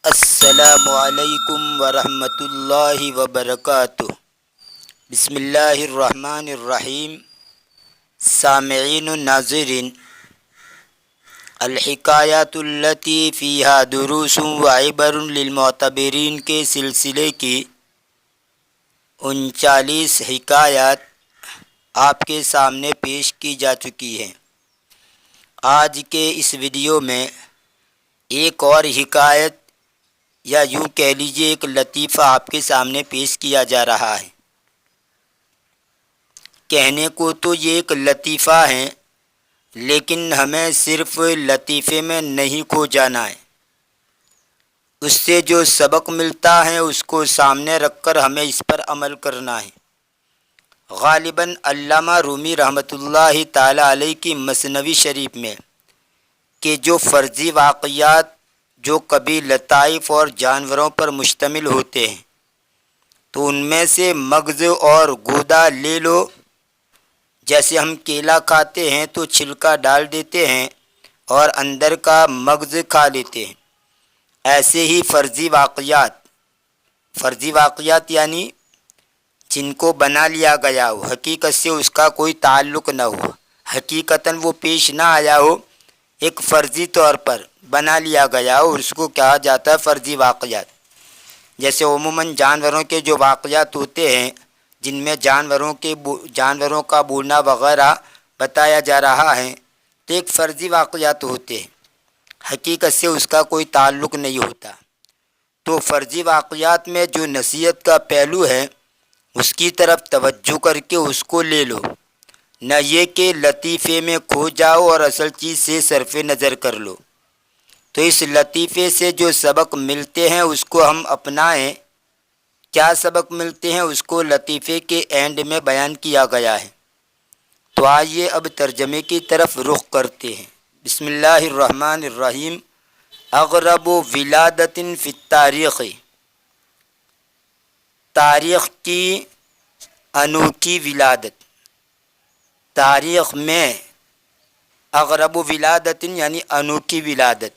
السلام علیکم ورحمۃ اللہ وبرکاتہ۔ بسم اللہ الرحمن الرحیم۔ سامعین و ناظرین، الحکایات التی فیہا دروس و عبر للمعتبرین کے سلسلے کی 39 حکایات آپ کے سامنے پیش کی جا چکی ہیں۔ آج کے اس ویڈیو میں ایک اور حکایت یا یوں کہہ لیجیے ایک لطیفہ آپ کے سامنے پیش کیا جا رہا ہے۔ کہنے کو تو یہ ایک لطیفہ ہے، لیکن ہمیں صرف لطیفے میں نہیں کھو جانا ہے، اس سے جو سبق ملتا ہے اس کو سامنے رکھ کر ہمیں اس پر عمل کرنا ہے۔ غالباً علامہ رومی رحمۃ اللہ تعالی علیہ کی مثنوی شریف میں کہ جو فرضی واقعات جو کبھی لطائف اور جانوروں پر مشتمل ہوتے ہیں، تو ان میں سے مغز اور گودا لے لو۔ جیسے ہم کیلا کھاتے ہیں تو چھلکا ڈال دیتے ہیں اور اندر کا مغز کھا لیتے ہیں، ایسے ہی فرضی واقعات یعنی جن کو بنا لیا گیا ہو، حقیقت سے اس کا کوئی تعلق نہ ہو، حقیقتاً وہ پیش نہ آیا ہو، ایک فرضی طور پر بنا لیا گیا ہو، اس کو کہا جاتا ہے فرضی واقعات۔ جیسے عموماً جانوروں کے جو واقعات ہوتے ہیں، جن میں جانوروں کا بولنا وغیرہ بتایا جا رہا ہے، تو ایک فرضی واقعات ہوتے ہیں، حقیقت سے اس کا کوئی تعلق نہیں ہوتا۔ تو فرضی واقعات میں جو نصیحت کا پہلو ہے اس کی طرف توجہ کر کے اس کو لے لو، نہ یہ کہ لطیفے میں کھو جاؤ اور اصل چیز سے صرف نظر کر لو۔ تو اس لطیفے سے جو سبق ملتے ہیں اس کو ہم اپنائیں۔ کیا سبق ملتے ہیں اس کو لطیفے کے اینڈ میں بیان کیا گیا ہے۔ تو آئیے اب ترجمے کی طرف رخ کرتے ہیں۔ بسم اللہ الرحمن الرحیم۔ اغرب ولادت فی التاریخ، تاریخ کی انوکھی ولادت۔ تاریخ میں اغرب ولادت یعنی انوکھی ولادت۔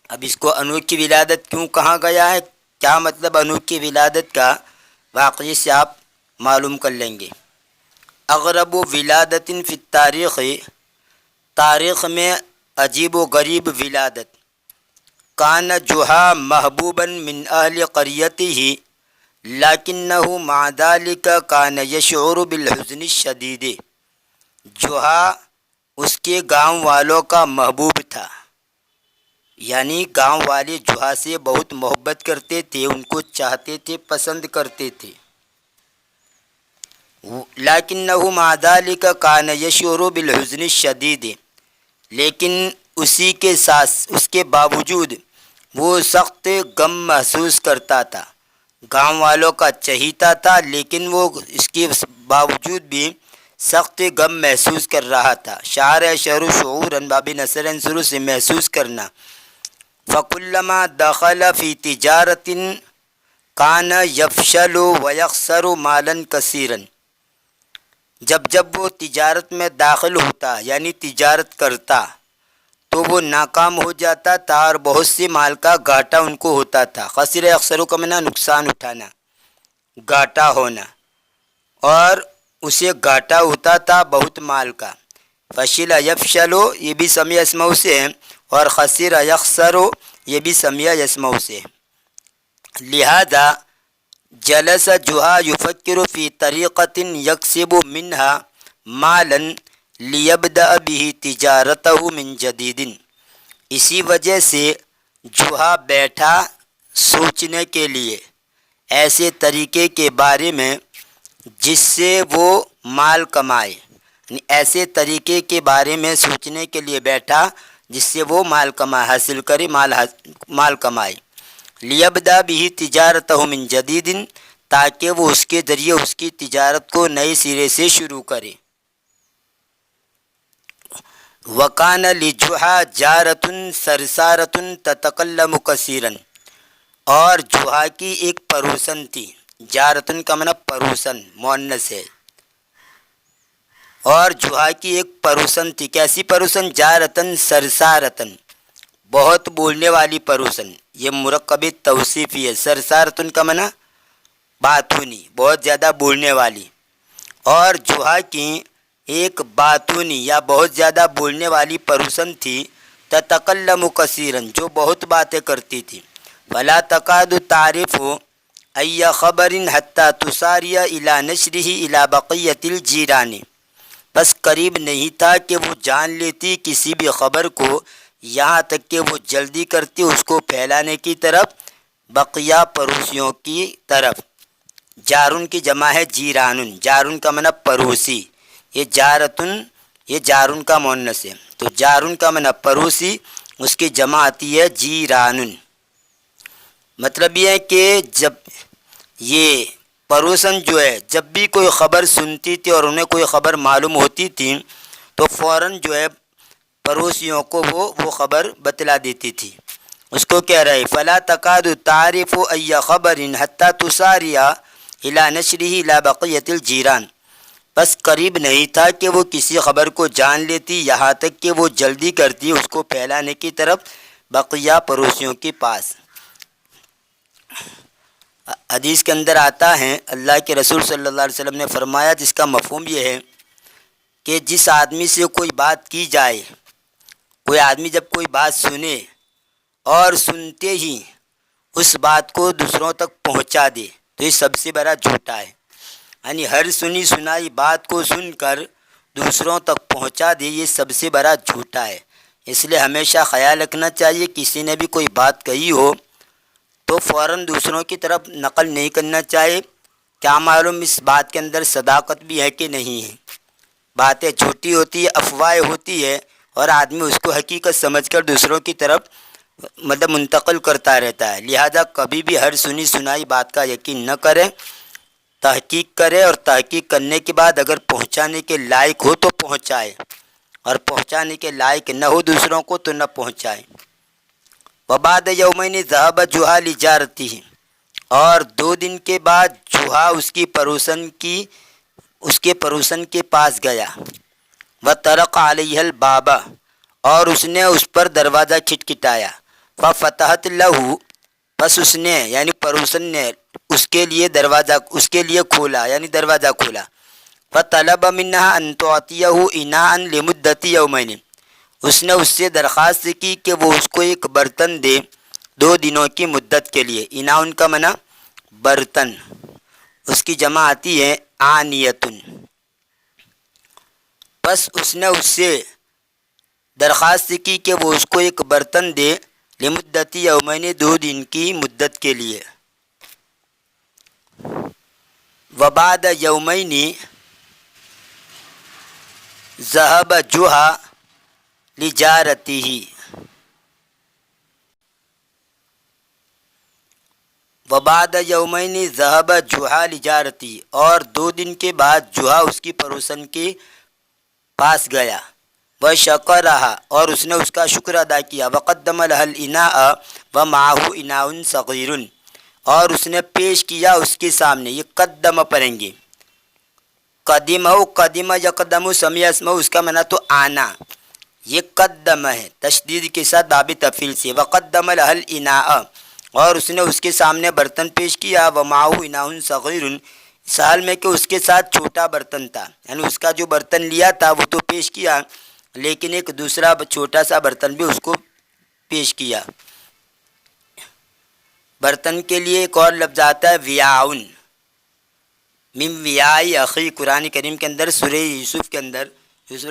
اب اس کو انوکھی ولادت کیوں کہا گیا ہے، کیا مطلب انوکھی ولادت کا، واقعی سے آپ معلوم کر لیں گے۔ اغرب ولادت فی التاریخ، تاریخ میں عجیب و غریب ولادت۔ کان جوہا محبوبا من اہل قریتہ لیکنہ مع ذلک کان یشعر بالحزن الشدید۔ جوہا اس کے گاؤں والوں کا محبوب تھا، یعنی گاؤں والے جوہا سے بہت محبت کرتے تھے، ان کو چاہتے تھے، پسند کرتے تھے۔ لیکنہ مع ذلک کان یشعر بالحزن الشدید، لیکن اسی کے ساتھ، اس کے باوجود وہ سخت غم محسوس کرتا تھا۔ گاؤں والوں کا چہیتا تھا، لیکن وہ اس کے باوجود بھی سخت غم محسوس کر رہا تھا۔ شعر شعوراً باب نصر شروع سے محسوس کرنا۔ فَكُلَّمَا دَخَلَ فِي تِجَارَةٍ كَانَ يَفْشَلُ وَيَخْسَرُ مَالًا كَثِيرًا۔ جب وہ تجارت میں داخل ہوتا یعنی تجارت کرتا تو وہ ناکام ہو جاتا تھا اور بہت سے مال کا گھاٹا ان کو ہوتا تھا۔ خسر اخسر کا معنی نقصان اٹھانا، گھاٹا ہونا، اور اسے گھاٹا ہوتا تھا بہت مال کا۔ فشل یفشل یہ بھی سمیع اسماء سے ہے، اور خسر یخسر یہ بھی سمیع اسماء سے ہے۔ لہذا جلس جوہا یفکر فی طریقۃ یکسب منہا مالا لیبدأ بہ تجارتہ من جدید۔ اسی وجہ سے جوہا بیٹھا سوچنے کے لیے ایسے طریقے کے بارے میں جس سے وہ مال کمائے، یعنی ایسے طریقے کے بارے میں سوچنے کے لیے بیٹھا جس سے وہ مال کمائے، حاصل کرے، مال کمائے۔ لیبدأ بہ تجارتہ من جدید، تاکہ وہ اس کے ذریعے اس کی تجارت کو نئے سرے سے شروع کرے۔ وَكَانَ لِجُوہا جَارَةٌ سَرْسَارَةٌ تَتَكَلَّمُ كَثِيرًا، اور جوہا کی ایک پروسن تھی۔ جارتن کا معنی پروسن، مؤنث ہے، اور جوہا کی ایک پروسن تھی۔ کیسی پروسن؟ جارتن سرسارتن، بہت بولنے والی پروسن، یہ مرکب توصیفی ہے. سرسارتن کا معنی باتونی، بہت زیادہ بولنے والی. اور جوہا کی ایک باتونی یا بہت زیادہ بولنے والی پروسن تھی، تتکلم کثیرن، جو بہت باتیں کرتی تھی. فلا تکاد تعرف ای خبر حتی تساری الی نشرہ الی بقیت الجیران. بس قریب نہیں تھا کہ وہ جان لیتی کسی بھی خبر کو، یہاں تک کہ وہ جلدی کرتی اس کو پھیلانے کی طرف بقیہ پڑوسیوں کی طرف. جارن کی جمع ہے جیرانن، جارن کا معنی پڑوسی. یہ جارتن، یہ جارن کا مؤنث ہے، تو جارن کا معنی پڑوسی، اس کی جمع آتی ہے جیرانن. مطلب یہ ہے کہ جب یہ پڑوسن جو ہے جب بھی کوئی خبر سنتی تھی اور انہیں کوئی خبر معلوم ہوتی تھی تو فوراً جو ہے پڑوسیوں کو وہ خبر بتلا دیتی تھی. اس کو کہہ رہے فلا تکاد تعرف ای خبر حتی تساری الی نشرہ الی بقیت الجیران. بس قریب نہیں تھا کہ وہ کسی خبر کو جان لیتی، یہاں تک کہ وہ جلدی کرتی اس کو پھیلانے کی طرف بقیہ پڑوسیوں کے پاس. حدیث کے اندر آتا ہے اللہ کے رسول صلی اللہ علیہ وسلم نے فرمایا، جس کا مفہوم یہ ہے کہ جس آدمی سے کوئی بات کی جائے، کوئی آدمی جب کوئی بات سنے اور سنتے ہی اس بات کو دوسروں تک پہنچا دے تو یہ سب سے بڑا جھوٹا ہے. یعنی ہر سنی سنائی بات کو سن کر دوسروں تک پہنچا دے، یہ سب سے بڑا جھوٹا ہے. اس لیے ہمیشہ خیال رکھنا چاہیے کسی نے بھی کوئی بات کہی ہو تو فوراً دوسروں کی طرف نقل نہیں کرنا چاہیے. کیا معلوم اس بات کے اندر صداقت بھی ہے کہ نہیں ہے. باتیں جھوٹی ہوتی ہے، افواہ ہوتی ہے، اور آدمی اس کو حقیقت سمجھ کر دوسروں کی طرف منتقل کرتا رہتا ہے. لہذا کبھی بھی ہر سنی سنائی بات کا یقین نہ کریں، تحقیق کرے، اور تحقیق کرنے کے بعد اگر پہنچانے کے لائق ہو تو پہنچائے، اور پہنچانے کے لائق نہ ہو دوسروں کو تو نہ پہنچائے. وبعد یومین ذهب جوہا لجارتہ، اور 2 دن کے بعد جوہا اس کے پڑوسن کے پاس گیا. وطرق علیہ الباب، اور اس نے اس پر دروازہ کھٹکھٹایا. ففتحت لہ، پس اس نے یعنی پڑوسن نے اس کے لیے کھولا، یعنی دروازہ کھولا. فطلب منها ان تعطیہ اناء لمدت یومین، اس نے اس سے درخواست کی کہ وہ اس کو ایک برتن دے 2 دنوں کی مدت کے لیے. اناء کا منع برتن، اس کی جمع آتی ہے آنیتن. پس اس نے اس سے درخواست کی کہ وہ اس کو ایک برتن دے لمدت یومین، 2 دن کی مدت کے لیے. وبعد یومین ذهب جوہا لجارتہ، وبعد یومین ذهب جوہا لجارتہ، اور 2 دن کے بعد جوہا اس کی پڑوسن کے پاس گیا. وشکرہا، اور اس نے اس کا شکر ادا کیا. وقدم لها الاناء ومعه اناء صغیر، اور اس نے پیش کیا اس کے سامنے. یہ قدم پڑھیں گے، قدم یقدم سمع اسمہ، اس کا معنی تو آنا. یہ قدم ہے تشدید کے ساتھ باب تفعیل سے. وقدم لها الاناء، اور اس نے اس کے سامنے برتن پیش کیا. ومعه اناء صغیر، اس حال میں کہ اس کے ساتھ چھوٹا برتن تھا، یعنی اس کا جو برتن لیا تھا وہ تو پیش کیا، لیکن ایک دوسرا چھوٹا سا برتن بھی اس کو پیش کیا. برتن کے لیے ایک اور لفظ آتا ہے ویاؤن، من ویائی اخی. قرآن کریم کے اندر سورہ یوسف کے اندر یوسف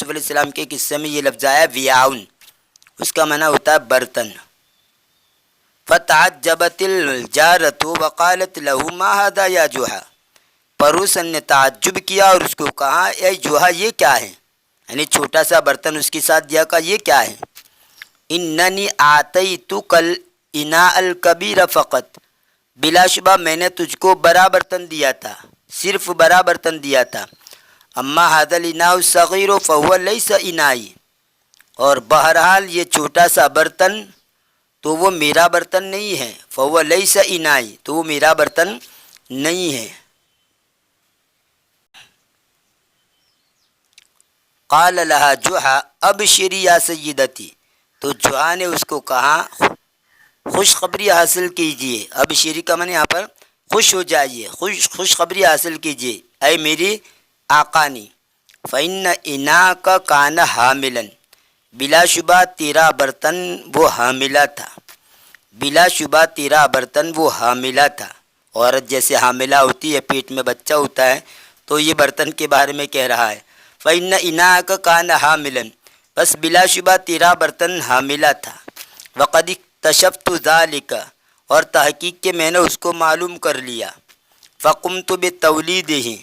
علیہ السلام کے قصے میں یہ لفظ آیا ویاؤن، اس کا معنی ہوتا ہے برتن. فتعجبت الجارۃ وقالت له ما هذا یا جوہا، پڑوسن نے تعجب کیا اور اس کو کہا اے جوہا یہ کیا ہے، یعنی چھوٹا سا برتن اس کے ساتھ دیا، کہا یہ کیا ہے. اننی آتیتک الاناء الکبیر فقط، بلا شبہ میں نے تجھ کو بڑا برتن دیا تھا، صرف بڑا برتن دیا تھا. اما ھذا الاناء الصغیر فهو لیس انائی، اور بہرحال یہ چھوٹا سا برتن تو وہ میرا برتن نہیں ہے. فهو لیس انائی، تو وہ میرا برتن نہیں ہے. قال لها جوہا ابشری یا سیدتی، تو جوہا نے اس کو کہا خوشخبری حاصل کیجیے. اب شیری کا من یہاں پر خوش ہو جائیے, خوشخبری حاصل کیجیے اے میری آقانی. فَإِنَّ إِنَاءَكَ كَانَ حَامِلًا, بلا شبہ تیرا برتن وہ حاملہ تھا. بلا شبہ تیرا برتن وہ حاملہ تھا. عورت جیسے حاملہ ہوتی ہے, پیٹ میں بچہ ہوتا ہے, تو یہ برتن کے بارے میں کہہ رہا ہے. فَإِنَّ إِنَاءَكَ كَانَ حَامِلًا, بس بلا شبہ تیرا برتن حاملہ تھا. وَقَدِ اكْتَشَفْتُ ذَلِكَ, اور تحقیق کہ میں نے اس کو معلوم کر لیا. فَقُمْتُ بِتَوْلِيدِهِ,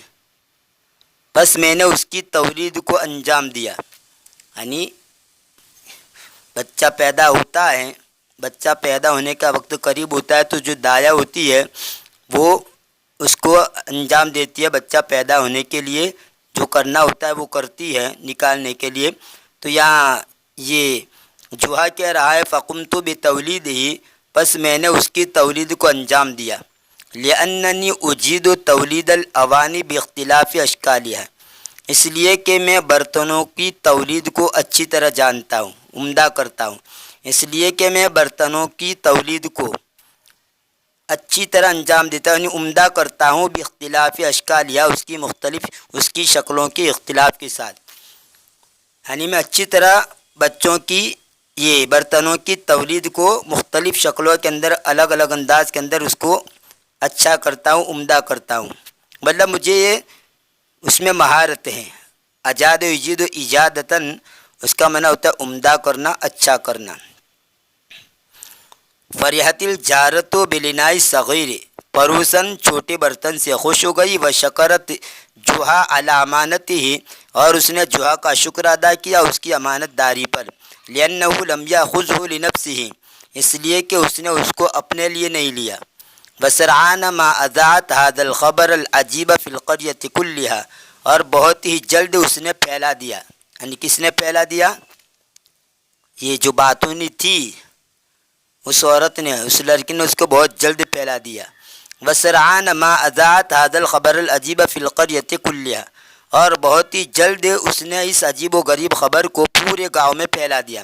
بس میں نے اس کی تولید کو انجام دیا. یعنی بچہ پیدا ہوتا ہے, بچہ پیدا ہونے کا وقت قریب ہوتا ہے, تو جو دایا ہوتی ہے وہ اس کو انجام دیتی ہے. بچہ پیدا ہونے کے لیے جو کرنا ہوتا ہے وہ کرتی ہے نکالنے کے لیے. تو یہاں یہ جوہا کہہ رہا ہے فَقُمْتُ بِتَوْلِيدِهِ, بس میں نے اس کی تولید کو انجام دیا. لِأَنَّنِي أُجِيدُ تَوْلِيدَ الْأَوَانِ بِاخْتِلَافِ أَشْكَالِهَا, اس لیے کہ میں برتنوں کی تولید کو اچھی طرح جانتا ہوں, عمدہ کرتا ہوں. اس لیے کہ میں برتنوں کی تولید کو اچھی طرح انجام دیتا ہوں, یعنی عمدہ کرتا ہوں. باختلاف اشکالیہ, اس کی مختلف اس کی شکلوں کے اختلاف کے ساتھ. یعنی میں اچھی طرح بچوں کی یہ برتنوں کی تولید کو مختلف شکلوں کے اندر, الگ الگ انداز کے اندر اس کو اچھا کرتا ہوں, عمدہ کرتا ہوں. مطلب مجھے یہ اس میں مہارت ہے. اجاد و یجید و ایجادتاً, اس کا معنی ہوتا ہے عمدہ کرنا, اچھا کرنا. فرحت الجارت بلنائی صغیر, پروسن چھوٹے برتن سے خوش ہو گئی. و شکرت جوہا علی امانتہ, اور اس نے جوہا کا شکر ادا کیا اس کی امانت داری پر. لأنہ لم یاخذہ لنفسہ, اس لیے کہ اس نے اس کو اپنے لیے نہیں لیا. وسرعان ما اذاعت هذا الخبر العجیب فی القریۃ کلھا, اور بہت ہی جلد اس نے پھیلا دیا. یعنی کس نے پھیلا دیا؟ یہ جو باتونی تھی اس عورت نے, اس لڑکی نے اس کو بہت جلد پھیلا دیا. وسرعان ما اذاعت هذا الخبر العجیب فی القریۃ کلھا, اور بہت ہی جلد اس نے اس عجیب و غریب خبر کو پورے گاؤں میں پھیلا دیا.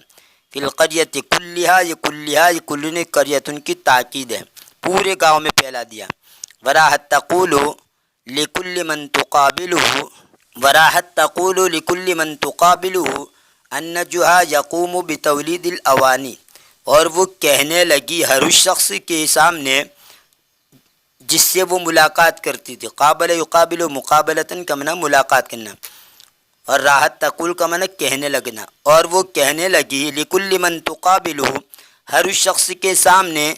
فی القریۃ کلھا, یہ کلھا یہ کل قریۃ کی تاکید ہے, پورے گاؤں میں پھیلا دیا. وراحت تقول لکل من تقابلہ, وراحت تقول لکل من تقابلہ ان جوہا یقوم بتولید الاوانی, اور وہ کہنے لگی ہر اس شخص کے سامنے جس سے وہ ملاقات کرتی تھی. قابل یقابل مقابلتاً کا معنی ملاقات کرنا, اور راحت تقول کا معنی کہنے لگنا. اور وہ کہنے لگی لکل من تقابلہ, ہر اس شخص کے سامنے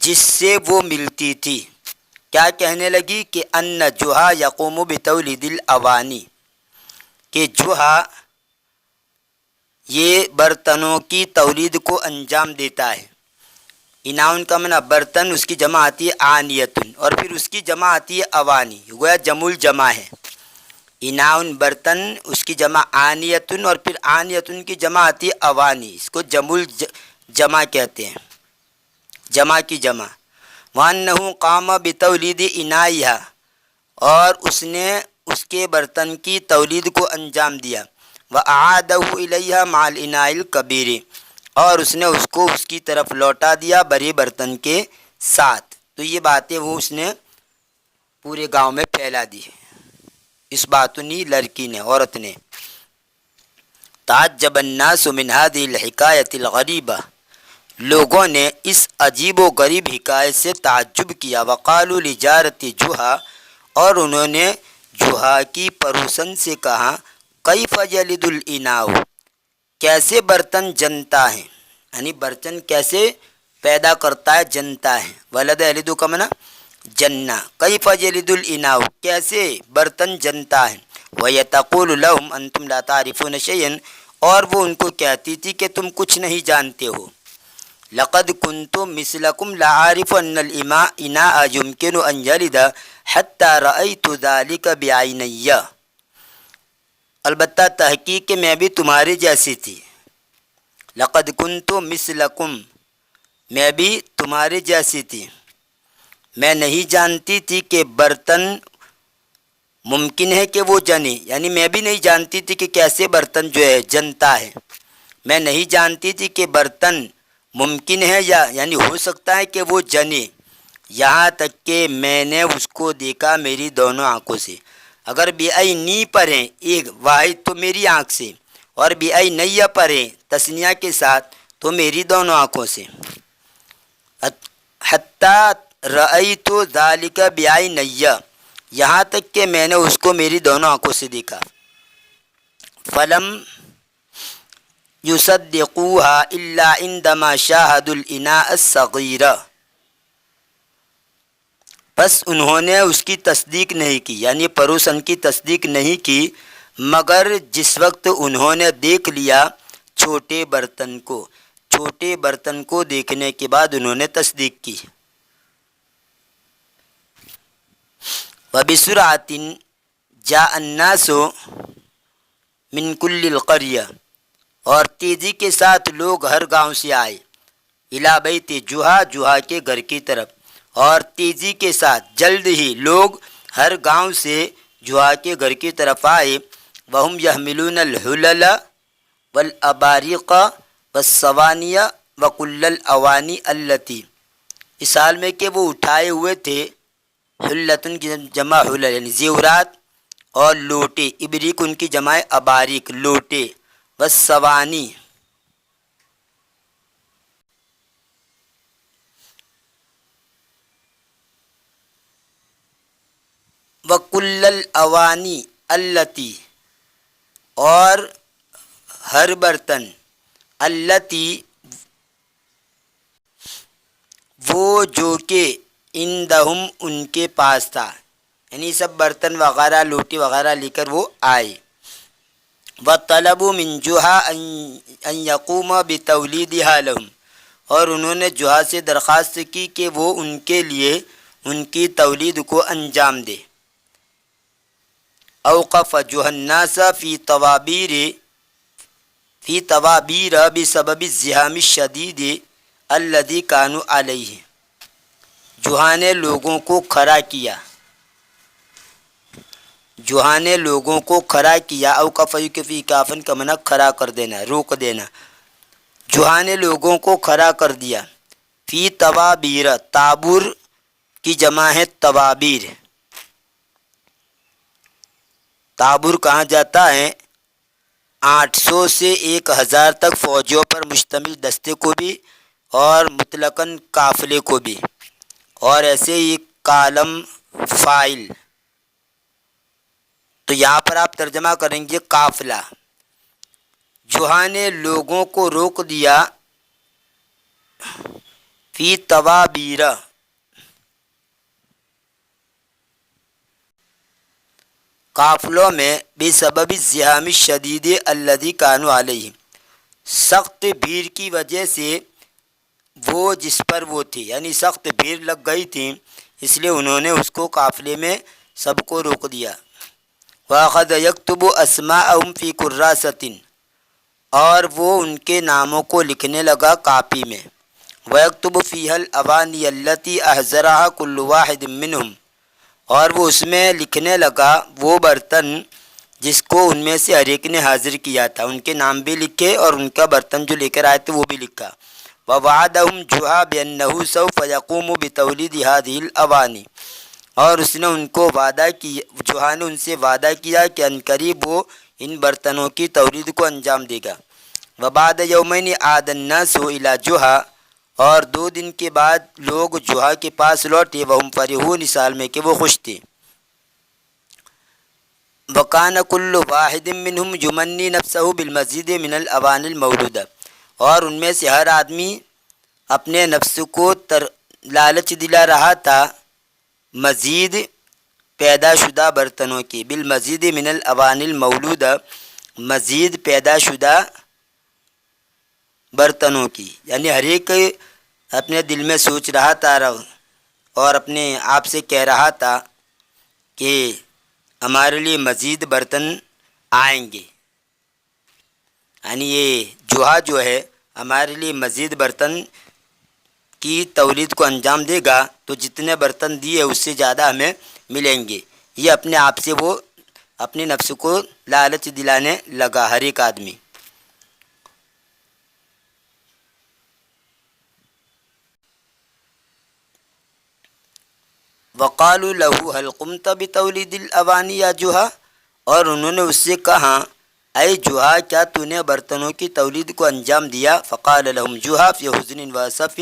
جس سے وہ ملتی تھی. کیا کہنے لگی؟ کہ ان جوہا یقوم بتولید الاوانی, کہ جوہا یہ برتنوں کی تولید کو انجام دیتا ہے. اناؤن کا معنی برتن, اس کی جمع آتی ہے آنیتن, اور پھر اس کی جمع آتی ہے اوانی, گویا جمع الجمع ہے. اناؤن برتن, اس کی جمع آنیتن, اور پھر آنیتن کی جمع آتی ہے اوانی, اس کو جمع الجمع کہتے ہیں, جمع کی جمع. وَأَنَّهُ قَامَ بِتَوْلِيدِ إِنَائِهَا, اور اس نے اس کے برتن کی تولید کو انجام دیا. وَأَعَادَهُ إِلَيْهَا مَعَ الْإِنَاءِ الْكَبِيرِ, اور اس نے اس کو اس کی طرف لوٹا دیا بڑے برتن کے ساتھ. تو یہ باتیں وہ اس نے پورے گاؤں میں پھیلا دی, اس باتونی لڑکی نے, عورت نے. تعجب الناس من هذه الحکایت الغریبہ, لوگوں نے اس عجیب و غریب حکایت سے تعجب کیا. وقالوا لجارت جوہا, اور انہوں نے جوہا کی پروسن سے کہا کیف یلد الاناء, کیسے برتن جنتا ہے, یعنی برتن کیسے پیدا کرتا ہے, جنتا ہے. ولد یلد کا معنی جننا, کیف یلد الاناء, کیسے برتن جنتا ہے. وَيَتَقُولُ لَهُمْ أَنْتُمْ لَا تَعْرِفُونَ شَيْئًا, اور وہ ان کو کہتی تھی کہ تم کچھ نہیں جانتے ہو. لَقَدْ كُنْتُ مِثْلَكُمْ لَعَارِفُ أَنَّ الْإِنَاءَ يُمْكِنُ أَنْ يَلِدَ حَتَّى رَأَيْتُ ذَلِكَ بِعَيْنَيَّ, البتہ تحقیق کہ میں بھی تمہاری جیسی تھی. لقد کنت مثلکم, میں بھی تمہاری جیسی تھی. میں نہیں جانتی تھی کہ برتن ممکن ہے کہ وہ جنے, یعنی میں بھی نہیں جانتی تھی کہ کیسے برتن جو ہے جنتا ہے. میں نہیں جانتی تھی کہ برتن ممکن ہے یا یعنی ہو سکتا ہے کہ وہ جنے، یہاں تک کہ میں نے اس کو دیکھا میری دونوں آنکھوں سے۔ اگر بی ای نی پڑھیں ایک واحد تو میری آنکھ سے، اور بی ای نیا پڑھیں تسنیہ کے ساتھ تو میری دونوں آنکھوں سے۔ حتیٰ رأیت ذالک بی ای نیا، یہاں تک کہ میں نے اس کو میری دونوں آنکھوں سے دیکھا۔ فلم یصدقوها الا عندما شاہدوا الاناء الصغیر، بس انہوں نے اس کی تصدیق نہیں کی، یعنی پروسن کی تصدیق نہیں کی، مگر جس وقت انہوں نے دیکھ لیا چھوٹے برتن کو، چھوٹے برتن کو دیکھنے کے بعد انہوں نے تصدیق کی۔ وَبِسُرْعَةٍ جَاءَ النَّاسُ مِنْ كُلِّ الْقَرْيَةِ، اور تیزی کے ساتھ لوگ ہر گاؤں سے آئے، اِلیٰ بیتِ جُحا، جُحا کے گھر کی طرف، اور تیزی کے ساتھ جلد ہی لوگ ہر گاؤں سے جُحا کے گھر کی طرف آئے۔ وَهُمْ يَحْمِلُونَ الْحُلَلَ وَالْأَبَارِيقَ وَالصَّوَانِيَ وَكُلَّ الْأَوَانِي الَّتِي، اس حال میں کہ وہ اٹھائے ہوئے تھے حلتن کی جمع حلل یعنی زیورات، اور لوٹے، ابریق ان کی جمع اباریق لوٹے، والصوانی وَكُلَّ الْأَوَانِي الَّتِي، اور ہر برتن، الَّتِي وہ جو کہ عندہم ان کے پاس تھا، یعنی سب برتن وغیرہ لوٹی وغیرہ لے کر وہ آئے۔ وَطَلَبُوا مِنْ جُحَا أَنْ يَقُومَ بِتَوْلِيدِهَا لَهُمْ، اور انہوں نے جُحا سے درخواست کی کہ وہ ان کے لیے ان کی تولید کو انجام دے۔ اوقف جُحَا النَّاسَ فی طوابیر بسبب الزحام الشدید الذی کانوا علیہ، جُحا نے لوگوں کو کھڑا کیا، جُحا نے لوگوں کو کھڑا کیا، اوقف فی کافن کا معنی کھڑا کر دینا، روک دینا، جُحا نے لوگوں کو کھڑا کر دیا، فی طوابیر، تابور کی جمع ہے طوابیر، تابور کہا جاتا ہے 800 سے 1000 تک فوجیوں پر مشتمل دستے کو بھی، اور مطلقاً قافلے کو بھی، اور ایسے ہی کالم فائل، تو یہاں پر آپ ترجمہ کریں گے قافلہ۔ جُحا نے لوگوں کو روک دیا فی طوابیر، قافلوں میں، بسبب الزحام الشدید الذی کانوا علیہ، سخت بھیڑ کی وجہ سے وہ جس پر وہ تھے، یعنی سخت بھیڑ لگ گئی تھی اس لیے انہوں نے اس کو قافلے میں سب کو روک دیا۔ وَأَخَذَ يَكْتُبُ أَسْمَاءَهُمْ فِي كُرَّاسَةٍ، اور وہ ان کے ناموں کو لکھنے لگا کاپی میں، وَيَكْتُبُ فِيهَا الْأَوَانِيَ الَّتِي أَحْضَرَهَا كُلُّ وَاحِدٍ مِّنْهُمْ، اور وہ اس میں لکھنے لگا وہ برتن جس کو ان میں سے ہر ایک نے حاضر کیا تھا، ان کے نام بھی لکھے اور ان کا برتن جو لے کر آئے تھے وہ بھی لکھا۔ وَوَعَدَهُمْ جُحَا بِأَنَّهُ سَوْفَ يَقُومُ بِتَوْلِيدِ هَذِهِ الْأَوَانِي، اور اس نے ان کو وعدہ کیا، جُحا نے ان سے وعدہ کیا کہ عنقریب وہ ان برتنوں کی تولید کو انجام دے گا۔ وَبَعْدَ يَوْمَيْنِ عَادَ النَّاسُ إِلَى جُحَا، اور 2 دن کے بعد لوگ جُحا کے پاس لوٹے، وَهُمْ فَرِحُونَ، اس حال میں کہ وہ خوش تھے۔ وَكَانَ كُلُّ وَاحِدٍ مِّنْهُمْ يُمَنِّي نَفْسَهُ بِالْمَزِيدِ مِنَ الْأَوَانِي الْمَوْلُودَةِ، اور ان میں سے ہر آدمی اپنے نفس کو لالچ دلا رہا تھا مزید پیدا شدہ برتنوں کی، بالمزید من الاواني المولودہ، مزید پیدا شدہ برتنوں کی، یعنی ہر ایک اپنے دل میں سوچ رہا تھا اور اپنے آپ سے کہہ رہا تھا کہ ہمارے لیے مزید برتن آئیں گے، یعنی یہ جوہا جو ہے ہمارے لیے مزید برتن کی تولید کو انجام دے گا، تو جتنے برتن دیے اس سے زیادہ ہمیں ملیں گے۔ یہ اپنے آپ سے وہ اپنے نفس کو لالچ دلانے لگا ہر ایک آدمی۔ وقالوا له هل قمت بتولید الاوانی یا جوہا، اور انہوں نے اس سے کہا اے جوہا کیا تو نے برتنوں کی تولید کو انجام دیا؟ فقال لهم جوہا فی حزن و اسف،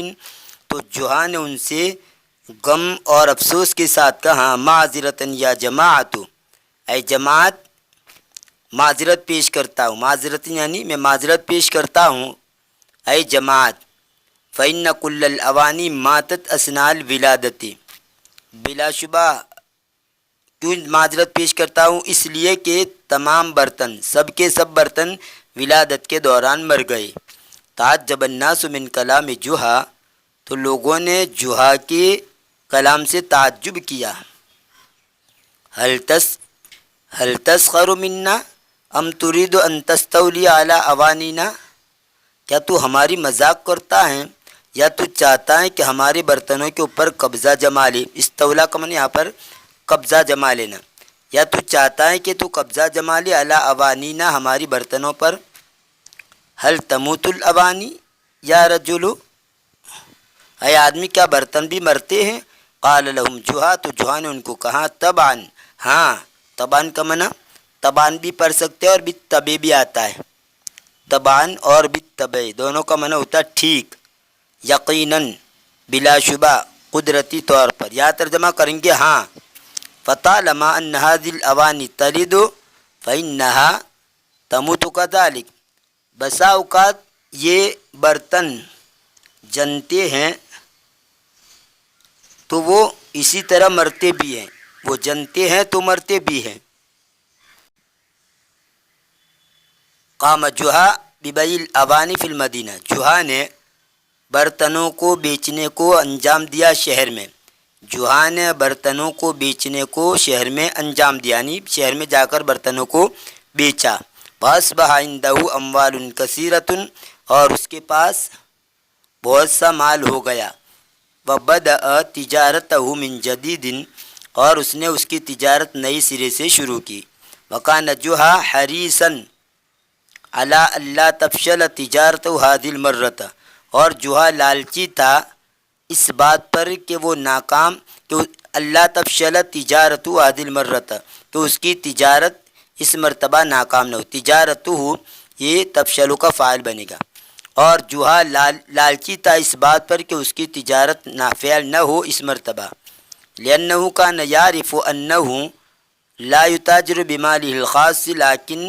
تو جوہا نے ان سے غم اور افسوس کے ساتھ کہا معذرتاً یا جماعت، اے جماعت معذرت پیش کرتا ہوں، معذرت یعنی میں معذرت پیش کرتا ہوں اے جماعت، فإن كل الاوانی ماتت اثناء الولادت، بلا شبہ کیوں معذرت پیش کرتا ہوں؟ اس لیے کہ تمام برتن، سب کے سب برتن ولادت کے دوران مر گئے۔ تعجب الناس من کلام جوہا، تو لوگوں نے جوہا کے کلام سے تعجب کیا۔ هل تسخر منا ام تريد ان تستولی علی اوانینا، کیا تو ہماری مذاق کرتا ہے یا تو چاہتا ہے کہ ہمارے برتنوں کے اوپر قبضہ جما لے؟ استولا کا معنی یہاں پر قبضہ جما لینا، یا تو چاہتا ہے کہ تو قبضہ جما لے علی اوانینا ہماری برتنوں پر۔ هل تموت الاوانی یا رجل، اے آدمی کیا برتن بھی مرتے ہیں؟ قال لهم جوہا، تو جوہا نے ان کو کہا طبعا، ہاں، طبعا کا معنی طبعا بھی پڑھ سکتے ہیں اور بالطبع بھی آتا ہے، طبعا اور بالطبع دونوں کا معنی ہوتا ہے ٹھیک، یقیناً، بلا شبہ، قدرتی طور پر۔ یہاں ترجمہ کریں گے ہاں، فطالما ان هذه الاوانی تلد فانها تموت كذلك، بسا اوقات یہ برتن جنتے ہیں تو وہ اسی طرح مرتے بھی ہیں، وہ جنتے ہیں تو مرتے بھی ہیں۔ قام جوہا ببیع الاوانی فی المدینہ، جوہا نے برتنوں کو بیچنے کو انجام دیا شہر میں، جوہا نے برتنوں کو بیچنے کو شہر میں انجام دیا، یعنی شہر میں جا کر برتنوں کو بیچا۔ فاصبح عنده اموال کثیرۃ، اور اس کے پاس بہت سا مال ہو گیا۔ وبدأ تجارته من جدید، اور اس نے اس کی تجارت نئی سرے سے شروع کی۔ وکان جوہا حریصا علی اللہ تفشل تجارته هذه المرۃ، اور جوہا لالچی تھا اس بات پر کہ وہ ناکام، کہ اللہ تفشل تجارته هذه المرۃ، کہ اس کی تجارت اس مرتبہ ناکام نہ ہو۔ تجارته یہ تفشل کا فاعل بنے گا، اور جوہا لالچی تھا اس بات پر کہ اس کی تجارت نافعل نہ ہو اس مرتبہ۔ لأنه كان يعرف أنه لا يتاجر بماله الخاص لیکن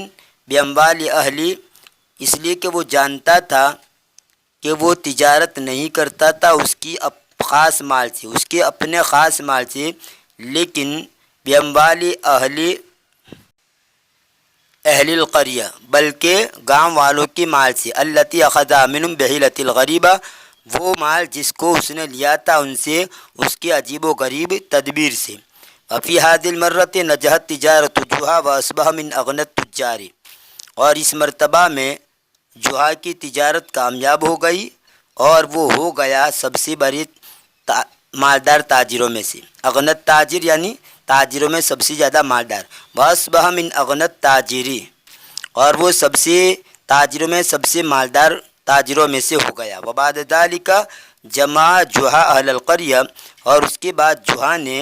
بأموال اہلی، اس لیے کہ وہ جانتا تھا کہ وہ تجارت نہیں کرتا تھا اس کی خاص مال سے، اس کے اپنے خاص مال سے، لیکن بأموال اہل القریہ، بلکہ گاؤں والوں کی مال سے، التی اخذها منهم بحیلۃ الغریبہ، وہ مال جس کو اس نے لیا تھا ان سے اس کی عجیب و غریب تدبیر سے۔ وفی هذه المرۃ نجحت تجارت جوہا واصبح من اغنى التجار، اور اس مرتبہ میں جوہا کی تجارت کامیاب ہو گئی اور وہ ہو گیا سب سے بڑے مالدار تاجروں میں سے۔ اغنت تاجر یعنی تاجروں میں سب سے زیادہ مالدار۔ واصبح من اغنت تاجری، اور وہ سب سے تاجروں میں سب سے مالدار تاجروں میں سے ہو گیا۔ وبعد ذلك جمع جوہا اہل القریہ، اور اس کے بعد جوہا نے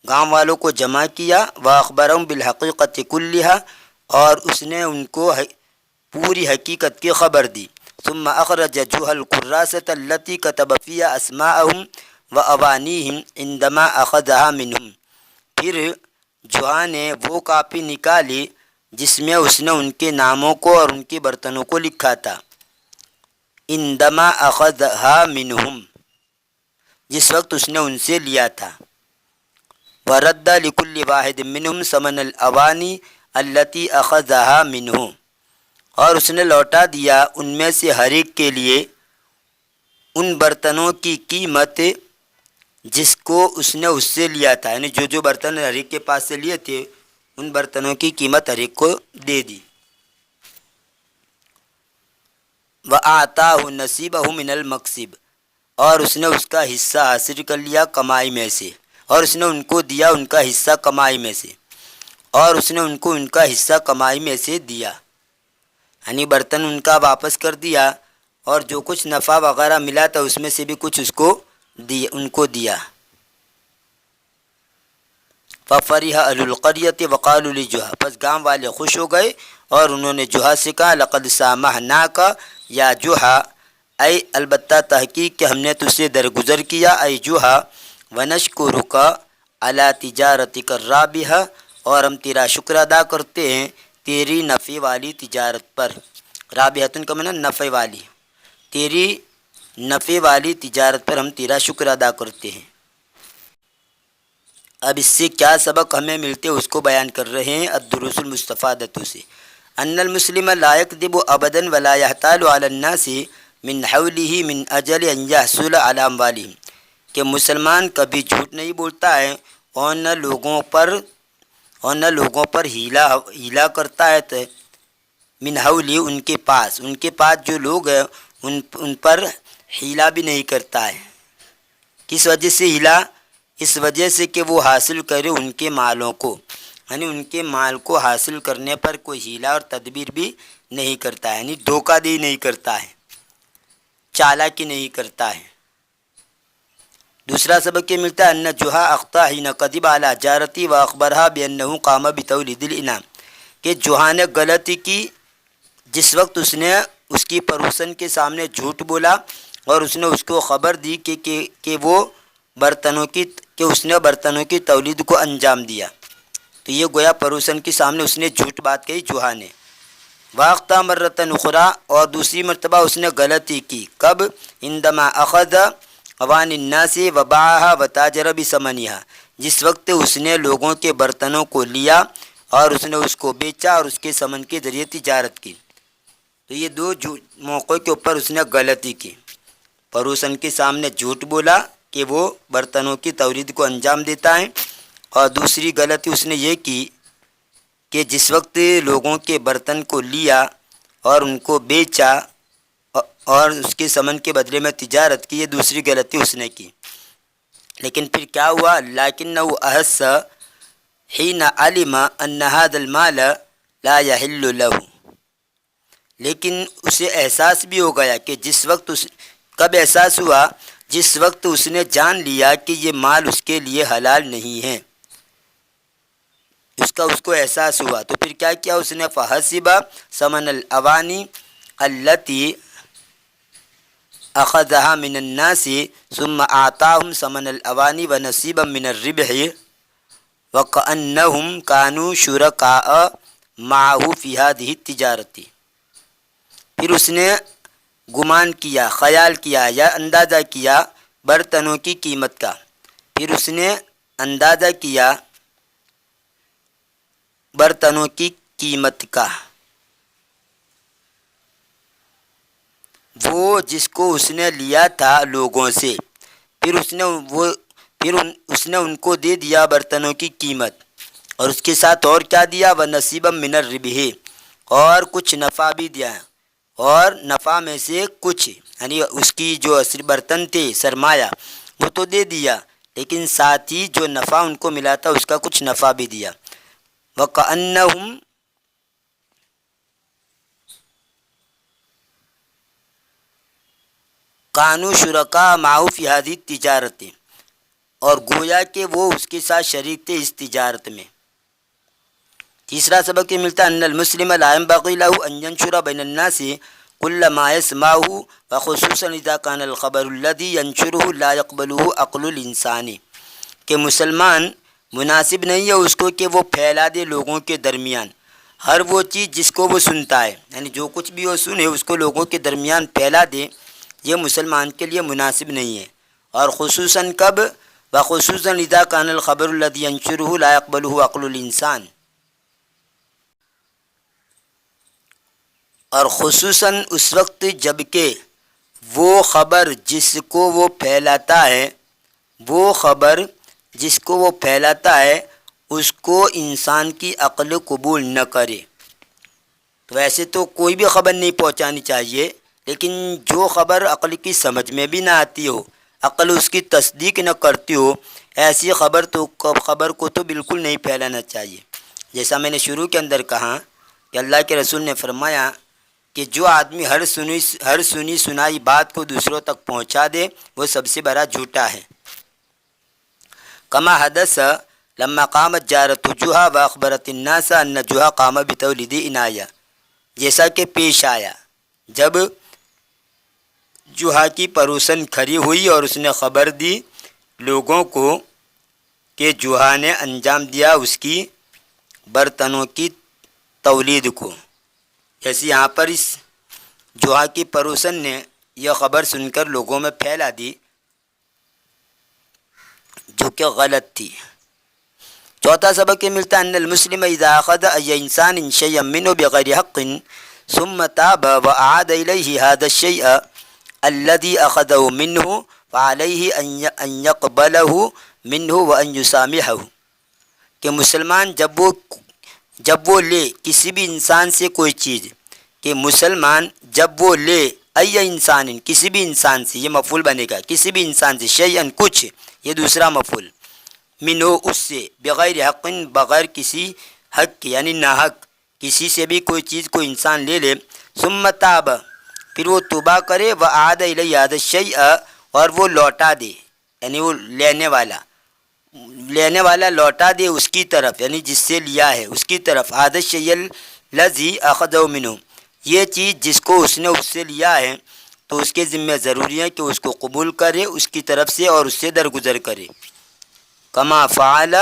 گاؤں والوں کو جمع کیا، واخبرهم بالحقیقت کلھا، اور اس نے ان کو پوری حقیقت کی خبر دی۔ ثم اخرج جوہا الکراسۃ التي كتب فيها اسماءهم واوانيهم عندما اخذها منهم، پھر جوہا نے وہ کاپی نکالی جس میں اس نے ان کے ناموں کو اور ان کے برتنوں کو لکھا تھا۔ عندما اخذها منهم، جس وقت اس نے ان سے لیا تھا۔ ورد لكل واحد منهم ثمن الاوانی التي اخذها منه، اور اس نے لوٹا دیا ان میں سے ہر ایک کے لیے ان برتنوں کی قیمت جس کو اس نے اس سے لیا تھا، یعنی جو جو برتن ہر ایک کے پاس سے لیے تھے ان برتنوں کی قیمت ہر ایک کو دے دی۔ وَآتَاهُ نَصِيبَهُ مِنَ الْمَكْسِبِ، اور اس نے اس کا حصہ حاصل کر لیا کمائی میں سے، اور اس نے ان کو دیا ان کا حصہ کمائی میں سے، اور اس نے ان کو ان کا حصہ کمائی میں سے دیا، یعنی برتن ان کا واپس کر دیا اور جو کچھ نفع وغیرہ ملا تھا اس میں سے بھی کچھ اس کو دیا، ان کو دیا۔ ففرح اہل القریۃ وقالوا لجحا، پس گاؤں والے خوش ہو گئے اور انہوں نے جحا سے کہا لقد سامحناک یا جحا، اے البتہ تحقیق کہ ہم نے تجھ سے درگزر کیا اے جحا، ونشکرک علی تجارتک الرابحہ، اور ہم تیرا شکر ادا کرتے ہیں تیری نفع والی تجارت پر۔ رابحۃ کا معنی نفع والی، تیری نفع والی تجارت پر ہم تیرا شکر ادا کرتے ہیں۔ اب اس سے کیا سبق ہمیں ملتے اس کو بیان کر رہے ہیں الدروس المستفادۃ سے۔ ان المسلم لا یکذب ابدا ولا یحتال علی الناس من حولہ من اجل ان یحصل علی اموالہم، کہ مسلمان کبھی جھوٹ نہیں بولتا ہے اور نہ لوگوں پر ہیلا کرتا ہے، من حولی ان کے پاس جو لوگ ہیں ان پر ہیلا بھی نہیں کرتا ہے۔ کس وجہ سے ہیلا؟ اس وجہ سے کہ وہ حاصل کرے ان کے مالوں کو، یعنی ان کے مال کو حاصل کرنے پر کوئی ہیلا اور تدبیر بھی نہیں کرتا ہے، یعنی دھوکہ دہی نہیں کرتا ہے، چالاکی نہیں کرتا ہے۔ دوسرا سبق یہ ملتا ہے ان جحا اخطا حین کذب علی جارتی و اخبرها بانہ قام بتولید الانعام، کہ جحا نے غلطی کی جس وقت اس نے اس کی پڑوسن کے سامنے جھوٹ بولا اور اس نے اس کو خبر دی کہ اس نے برتنوں کی تولید کو انجام دیا، تو یہ گویا پڑوسن کے سامنے اس نے جھوٹ بات کہی جحا نے۔ واخطا مرتن اخرى، اور دوسری مرتبہ اس نے غلطی کی، کب؟ عندما اخذ اوان الناس وباعها وتاجر بثمنها، جس وقت اس نے لوگوں کے برتنوں کو لیا اور اس نے اس کو بیچا اور اس کے ثمن کے ذریعے تجارت کی۔ تو یہ دو موقعوں کے اوپر اس نے غلطی کی، پڑوسن کے سامنے جھوٹ بولا کہ وہ برتنوں کی تولید کو انجام دیتا ہے، اور دوسری غلطی اس نے یہ کی کہ جس وقت لوگوں کے برتن کو لیا اور ان کو بیچا اور اس کے ثمن کے بدلے میں تجارت کی، یہ دوسری غلطی اس نے کی۔ لیکن پھر کیا ہوا؟ لیکنہ احس حین علم ان هذا المال لا يحل له، لیکن اسے احساس بھی ہو گیا کہ کب احساس ہوا؟ جس وقت اس نے جان لیا کہ یہ مال اس کے لیے حلال نہیں ہے، اس کو احساس ہوا، تو پھر کیا کیا اس نے؟ فحسب ثمن الاوانی التي اخذها من الناس ثم اعطاهم ثمن الاوانی ونصيبا من الربح وكأنهم كانوا شركاء معه في هذه التجارة، پھر اس نے گمان کیا، خیال کیا یا اندازہ کیا برتنوں کی قیمت کا، پھر اس نے اندازہ کیا برتنوں کی قیمت کا، وہ جس کو اس نے لیا تھا لوگوں سے، پھر اس نے ان کو دے دیا برتنوں کی قیمت، اور اس کے ساتھ اور کیا دیا؟ وَنَصِيبًا مِنَ الرِّبْحِ، اور کچھ نفع بھی دیا، اور نفع میں سے کچھ، یعنی اس کی جو اصل برتن تھے سرمایہ وہ تو دے دیا، لیکن ساتھ ہی جو نفع ان کو ملا تھا اس کا کچھ نفع بھی دیا۔ وَكَأَنَّهُمْ كَانُوا شُرَكَاءَ مَعَهُ فِي هَذِهِ التِّجَارَةِ، اور گویا کہ وہ اس کے ساتھ شریک تھے اس تجارت میں۔ تیسرا سبق یہ ملتا ہے ان المسلم لا ينبغي له ان ينشر بين الناس كل ما يسمعه وخصوصا اذا كان الخبر الذي ينشره لا يقبله عقل الانسان، کہ مسلمان مناسب نہیں ہے اس کو کہ وہ پھیلا دے لوگوں کے درمیان ہر وہ چیز جس کو وہ سنتا ہے، یعنی جو کچھ بھی وہ سنے اس کو لوگوں کے درمیان پھیلا دے، یہ مسلمان کے لیے مناسب نہیں ہے۔ اور خصوصاً کب؟ وخصوصاً اذا كان الخبر الذي ينشره لا يقبله عقل الانسان، اور خصوصاً اس وقت جب کہ وہ خبر جس کو وہ پھیلاتا ہے اس کو انسان کی عقل قبول نہ کرے۔ تو ویسے تو کوئی بھی خبر نہیں پہنچانی چاہیے، لیکن جو خبر عقل کی سمجھ میں بھی نہ آتی ہو، عقل اس کی تصدیق نہ کرتی ہو، ایسی خبر کو تو بالکل نہیں پھیلانا چاہیے۔ جیسا میں نے شروع کے اندر کہا کہ اللہ کے رسول نے فرمایا کہ جو آدمی ہر سنی سنائی بات کو دوسروں تک پہنچا دے وہ سب سے بڑا جھوٹا ہے۔ کما حدث لما قامت جارت جوہا واخبرت الناس ان جوہا قام بتولید عنایہ، جیسا کہ پیش آیا جب جوہا کی پروسن کھڑی ہوئی اور اس نے خبر دی لوگوں کو کہ جوہا نے انجام دیا اس کی برتنوں کی تولید کو۔ جیسے یہاں پر اس جوہا کی پروسن نے یہ خبر سن کر لوگوں میں پھیلا دی جو کہ غلط تھی۔ چوتھا سبق یہ ملتا ہے ان المسلم اذا اخذ ای انسان شیئا منه بغیر حق ثم تاب واعاد الیہ هذا الشیء الذي اخذه منه فعليه ان يقبله منه وان يسامحه، کہ مسلمان جب وہ لے کسی بھی انسان سے کوئی چیز، کہ مسلمان جب وہ لے ای انسان کسی بھی انسان سے، یہ مفعول بنے گا کسی بھی انسان سے، شیئن کچھ، یہ دوسرا مفعول، منو اس سے، بغیر حق بغیر کسی حق یعنی ناحق کسی سے بھی کوئی چیز کوئی انسان لے لے، ثم تاب پھر وہ توبہ کرے، وعاد الیہ هذا الشیء اور وہ لوٹا دے، یعنی وہ لینے والا لوٹا دے اس کی طرف، یعنی جس سے لیا ہے اس کی طرف، هذا الشیء الذی اخذہ منہ، یہ چیز جس کو اس نے اس سے لیا ہے تو اس کے ذمہ ضروری ہے کہ اس کو قبول کرے اس کی طرف سے اور اس سے درگزر کرے۔ کما فعل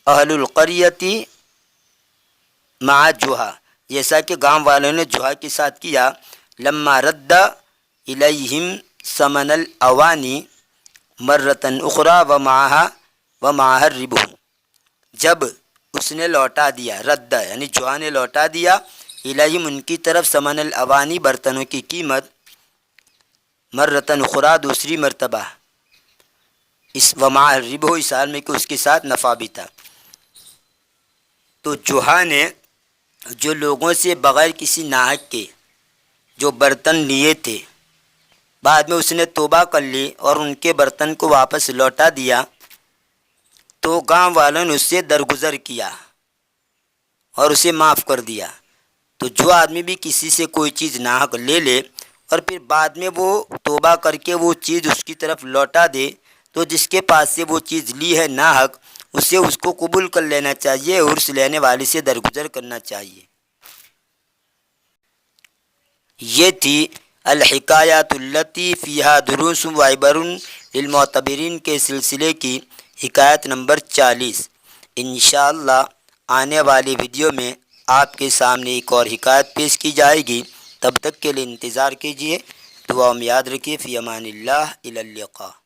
اہل القریۃ مع جوہا، جیسا کہ گاؤں والوں نے جوہا کے ساتھ کیا، لما رد الیہم ثمن الاوانی مرتن اخری ومعها الربح، جب اس نے لوٹا دیا، رد یعنی جوہا نے لوٹا دیا، الیہم ان کی طرف، ثمن الاوانی برتنوں کی قیمت، مرتن اخری دوسری مرتبہ، اس ومعها الربح اس حال میں کہ اس کے ساتھ نفع بھی تھا۔ تو جوہا نے جو لوگوں سے بغیر کسی ناحق کے جو برتن لیے تھے، بعد میں اس نے توبہ کر لی اور ان کے برتن کو واپس لوٹا دیا، تو گاؤں والوں نے اس سے درگزر کیا اور اسے معاف کر دیا۔ تو جو آدمی بھی کسی سے کوئی چیز ناحق لے لے اور پھر بعد میں وہ توبہ کر کے وہ چیز اس کی طرف لوٹا دے، تو جس کے پاس سے وہ چیز لی ہے ناحق، اسے اس کو قبول کر لینا چاہیے اور اس لینے والے سے درگزر کرنا چاہیے۔ یہ تھی الحکایات التی فیہا دروس و عبر للمعتبرین کے سلسلے کی حکایت نمبر 40۔ انشاءاللہ آنے والی ویڈیو میں آپ کے سامنے ایک اور حکایت پیش کی جائے گی، تب تک کے لیے انتظار کیجیے، دعا میں یاد رکھیے، فی امان اللہ، الی اللقاء۔